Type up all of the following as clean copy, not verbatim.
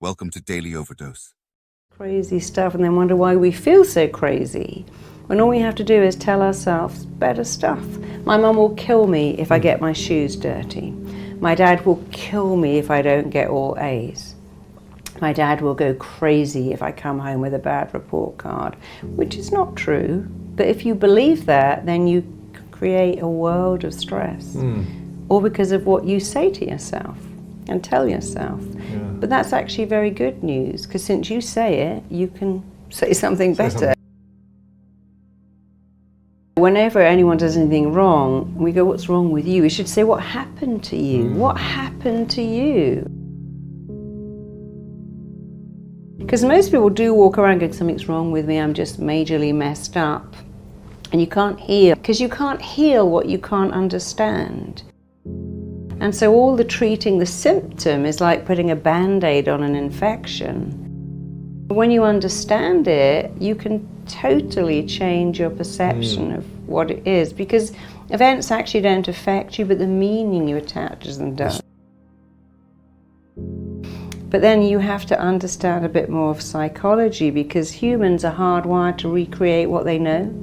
Welcome to Daily Overdose. Crazy stuff and then wonder why we feel so crazy, when all we have to do is tell ourselves better stuff. My mum will kill me if I get my shoes dirty. My dad will kill me if I don't get all A's. My dad will go crazy if I come home with a bad report card, which is not true. But if you believe that, then you create a world of stress, all because of what you say to yourself and tell yourself. But that's actually very good news, because since you say it, you can say something better. Whenever anyone does anything wrong, we go, what's wrong with you? We should say, what happened to you? What happened to you? Because most people do walk around going, something's wrong with me, I'm just majorly messed up. And you can't heal, because you can't heal what you can't understand. And so all the treating the symptom is like putting a Band-Aid on an infection. When you understand it, you can totally change your perception of what it is, because events actually don't affect you, but the meaning you attach to them does. But then you have to understand a bit more of psychology, because humans are hardwired to recreate what they know.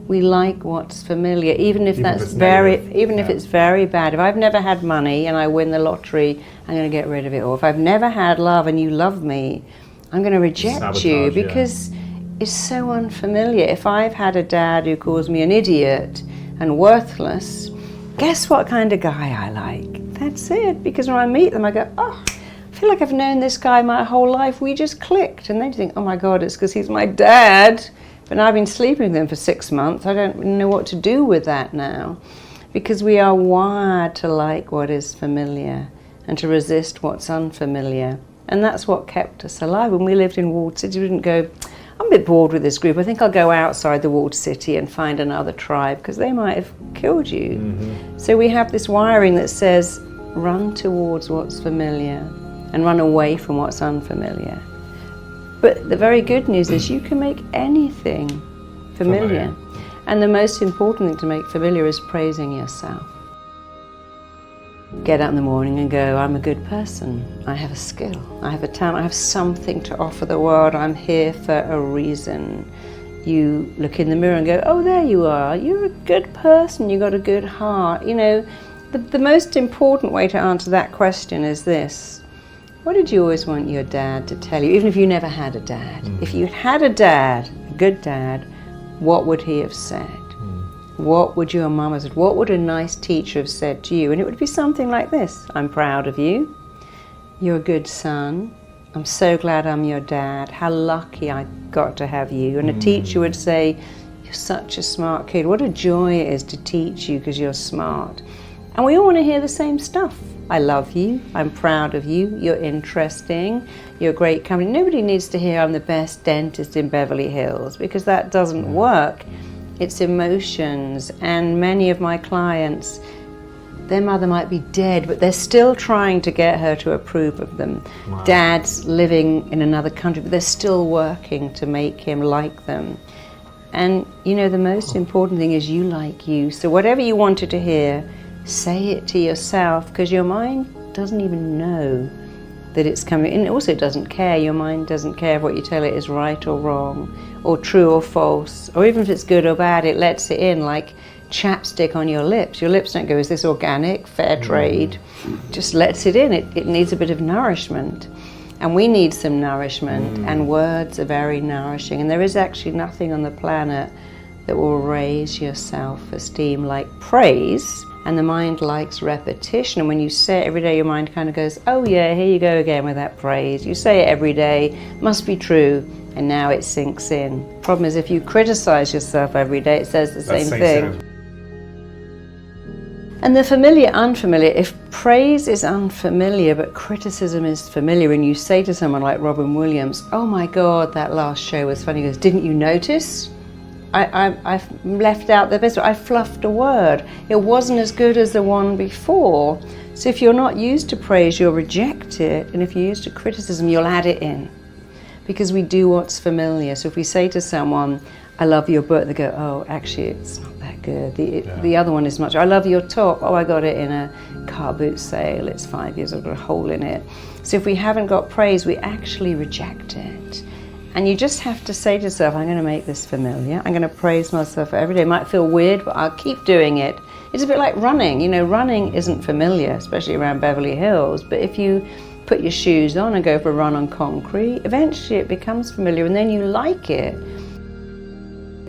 We like what's familiar, even if it's very bad. If I've never had money and I win the lottery, I'm going to get rid of it. Or if I've never had love and you love me, I'm going to reject you because it's so unfamiliar. If I've had a dad who calls me an idiot and worthless, guess what kind of guy I like? That's it. Because when I meet them, I go, oh, I feel like I've known this guy my whole life. We just clicked. And they think, oh my God, it's because he's my dad. But I've been sleeping with him for 6 months. I don't know what to do with that now, because we are wired to like what is familiar and to resist what's unfamiliar. And that's what kept us alive. When we lived in walled cities, we didn't go, I'm a bit bored with this group. I think I'll go outside the walled city and find another tribe, because they might have killed you. So we have this wiring that says, run towards what's familiar and run away from what's unfamiliar. But the very good news is you can make anything familiar. And the most important thing to make familiar is praising yourself. Get up in the morning and go, I'm a good person. I have a skill. I have a talent. I have something to offer the world. I'm here for a reason. You look in the mirror and go, oh, there you are. You're a good person. You've got a good heart. You know, the most important way to answer that question is this. What did you always want your dad to tell you, even if you never had a dad? If you had a dad, a good dad, what would he have said? What would your mum have said? What would a nice teacher have said to you? And it would be something like this. I'm proud of you. You're a good son. I'm so glad I'm your dad. How lucky I got to have you. And a teacher would say, you're such a smart kid. What a joy it is to teach you because you're smart. And we all want to hear the same stuff. I love you, I'm proud of you, you're interesting, you're a great company. Nobody needs to hear I'm the best dentist in Beverly Hills, because that doesn't work. It's emotions, and many of my clients, their mother might be dead, but they're still trying to get her to approve of them. Dad's living in another country, but they're still working to make him like them. And you know, the most important thing is you like you. So whatever you wanted to hear, say it to yourself, because your mind doesn't even know that it's coming. And it also doesn't care. Your mind doesn't care if what you tell it is right or wrong, or true or false, or even if it's good or bad, it lets it in like chapstick on your lips. Your lips don't go, is this organic, fair trade? Just lets it in. It needs a bit of nourishment. And we need some nourishment, and words are very nourishing. And there is actually nothing on the planet that will raise your self-esteem like praise. And the mind likes repetition. And when you say it every day, your mind kind of goes, oh yeah, here you go again with that praise. You say it every day, must be true. And now it sinks in. Problem is, if you criticize yourself every day, it says the same thing. And the familiar, unfamiliar, if praise is unfamiliar, but criticism is familiar, and you say to someone like Robin Williams, oh my God, that last show was funny. He goes, didn't you notice? I've left out the best. I fluffed a word. It wasn't as good as the one before. So if you're not used to praise, you'll reject it. And if you're used to criticism, you'll add it in. because we do what's familiar. So if we say to someone, I love your book, they go, oh, actually, it's not that good. The other one is much, I love your top. Oh, I got it in a car boot sale. It's 5 years, I've got a hole in it. So if we haven't got praise, we actually reject it. And you just have to say to yourself, I'm going to make this familiar. I'm going to praise myself every day. It might feel weird, but I'll keep doing it. It's a bit like running. You know, running isn't familiar, especially around Beverly Hills. But if you put your shoes on and go for a run on concrete, eventually it becomes familiar and then you like it.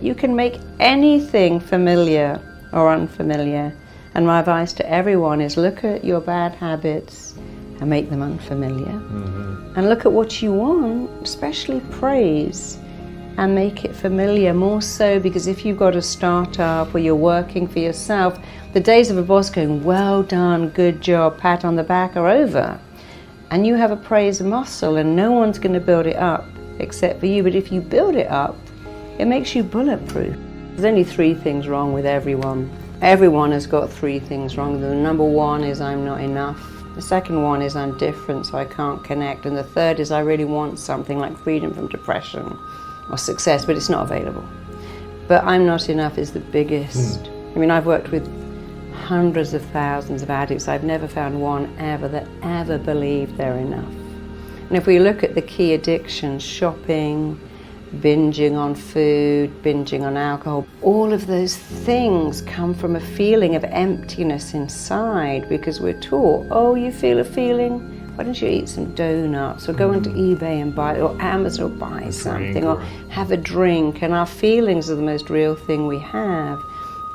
You can make anything familiar or unfamiliar. And my advice to everyone is look at your bad habits and make them unfamiliar. And look at what you want, especially praise, and make it familiar, more so because if you've got a startup or you're working for yourself, the days of a boss going, well done, good job, pat on the back are over. And you have a praise muscle and no one's going to build it up except for you. But if you build it up, it makes you bulletproof. There's only 3 things wrong with everyone. Everyone has got 3 things wrong. The number 1 is I'm not enough. The second one is I'm different, so I can't connect. And the third is I really want something like freedom from depression or success, but it's not available. But I'm not enough is the biggest. I mean, I've worked with hundreds of thousands of addicts. I've never found one ever that ever believed they're enough. And if we look at the key addictions, shopping, binging on food, binging on alcohol, all of those things come from a feeling of emptiness inside because we're taught, oh, you feel a feeling? Why don't you eat some donuts or go onto eBay and buy, or Amazon or buy something, or have a drink? And our feelings are the most real thing we have,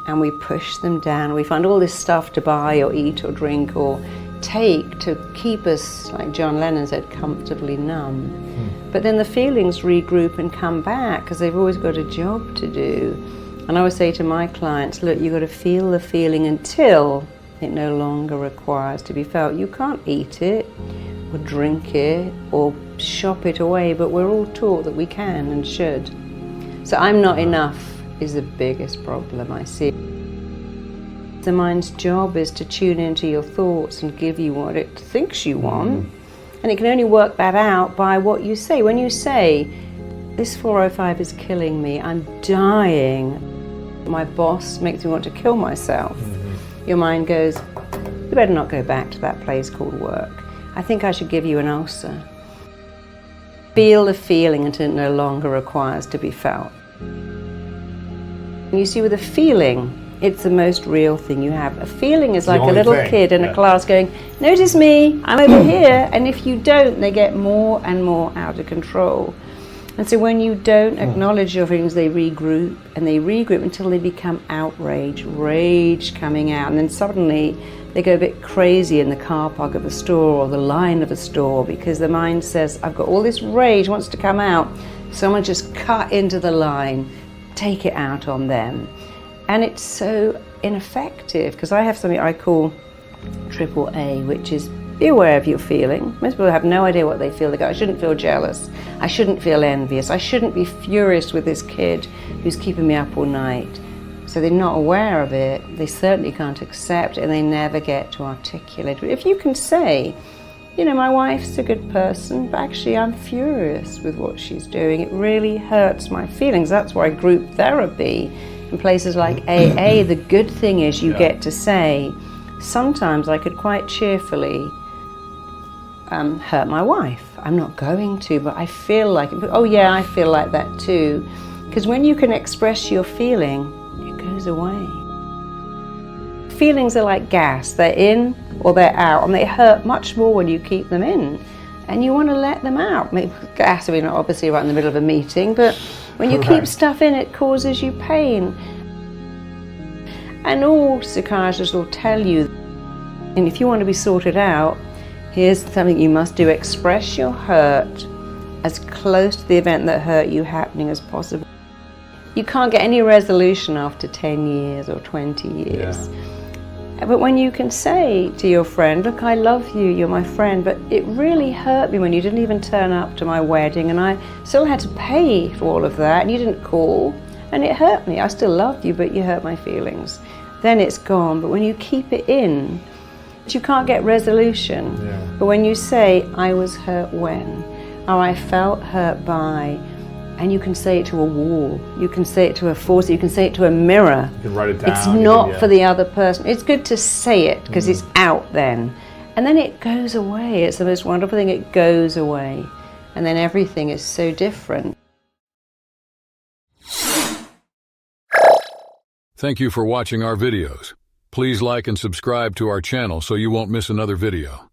and we push them down. We find all this stuff to buy or eat or drink or take to keep us, like John Lennon said, comfortably numb. But then the feelings regroup and come back because they've always got a job to do. And I always say to my clients, look, you've got to feel the feeling until it no longer requires to be felt. You can't eat it or drink it or shop it away, but we're all taught that we can and should. So I'm not enough is the biggest problem I see. The mind's job is to tune into your thoughts and give you what it thinks you want. And it can only work that out by what you say. When you say, this 405 is killing me, I'm dying, my boss makes me want to kill myself. Your mind goes, you better not go back to that place called work. I think I should give you an ulcer. Feel the feeling until it no longer requires to be felt. And you see, with a feeling, it's the most real thing you have. A feeling is like a little kid in a class going, notice me, I'm over here. And if you don't, they get more and more out of control. And so when you don't acknowledge your feelings, they regroup until they become outrage, rage coming out. And then suddenly they go a bit crazy in the car park of a store or the line of a store because the mind says, I've got all this rage, wants to come out. Someone just cut into the line, take it out on them. And it's so ineffective because I have something I call AAA, which is be aware of your feeling. Most people have no idea what they feel. They go, I shouldn't feel jealous. I shouldn't feel envious. I shouldn't be furious with this kid who's keeping me up all night. So they're not aware of it. They certainly can't accept it and they never get to articulate it. But if you can say, you know, my wife's a good person, but actually I'm furious with what she's doing. It really hurts my feelings. That's why group therapy in places like AA, the good thing is you get to say, sometimes I could quite cheerfully hurt my wife. I'm not going to, but I feel like it. Oh yeah, I feel like that too. Because when you can express your feeling, it goes away. Feelings are like gas. They're in or they're out, and they hurt much more when you keep them in. And you want to let them out. Maybe gas, I mean, obviously right in the middle of a meeting, but when you keep stuff in, it causes you pain. And all psychiatrists will tell you, and if you want to be sorted out, here's something you must do. Express your hurt as close to the event that hurt you happening as possible. You can't get any resolution after 10 years or 20 years. But when you can say to your friend, look, I love you, you're my friend, but it really hurt me when you didn't even turn up to my wedding and I still had to pay for all of that and you didn't call and it hurt me. I still love you, but you hurt my feelings. Then it's gone. But when you keep it in, you can't get resolution. But when you say, I was hurt when, Oh, I felt hurt by, and you can say it to a wall, you can say it to a force, you can say it to a mirror. You can write it down. It's not for the other person. It's good to say it because it's out then. And then it goes away. It's the most wonderful thing. It goes away. And then everything is so different. Thank you for watching our videos. Please like and subscribe to our channel so you won't miss another video.